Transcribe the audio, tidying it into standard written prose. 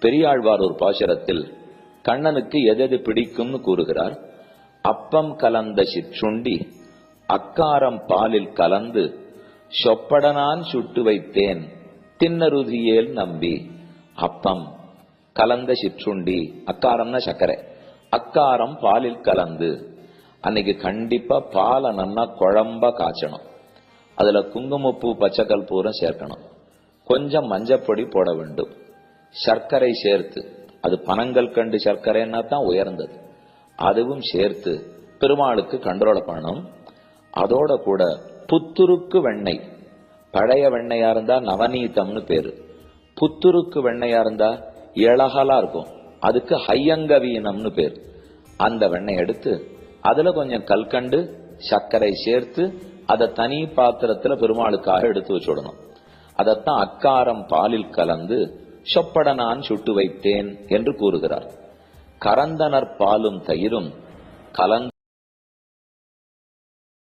பெரியாழ்வார் ஒரு பாசுரத்தில் கண்ணனுக்கு எது பிடிக்கும்னு கூறுகிறார். அப்பம் கலந்த சிற்றுண்டி அக்காரம் பாலில் கலந்து சொப்படனான் சுட்டு வைத்தேன் தின்னருதியேல் நம்பி. அப்பம் கலந்த சிற்றுண்டி, அக்காரம்னா சர்க்கரை, அக்காரம் பாலில் கலந்து. அன்னைக்கு கண்டிப்பா பாலை நல்லா குழம்பா காய்ச்சணும். அதுல குங்குமப்பூ பச்சைக்கல் பூரம் சேர்க்கணும். கொஞ்சம் மஞ்சப்பொடி போட வேண்டும். சர்க்கரை சேர்த்து, அது பனங்கல் கண்டு சர்க்கரைன்னா தான் உயர்ந்தது, அதுவும் சேர்த்து பெருமாளுக்கு கண்ட்ரோல் பண்ணணும். அதோட கூட புத்துருக்கு வெண்ணெய், பழைய வெண்ணையா இருந்தா நவநீதம்னு பேரு, புத்துருக்கு வெண்ணையா இருந்தா இளகலா இருக்கும், அதுக்கு ஹையங்கவீனம்னு பேரு. அந்த வெண்ணெய் எடுத்து அதுல கொஞ்சம் கல்கண்டு சர்க்கரை சேர்த்து அதை தனி பாத்திரத்துல பெருமாளுக்காக எடுத்து வச்சுடணும். அதத்தான் அக்காரம் பாலில் கலந்து சொப்பட நான் சுட்டு வைத்தேன் என்று கூறுகிறார். கரந்தனர் பாலும் தயிரும் கலந்து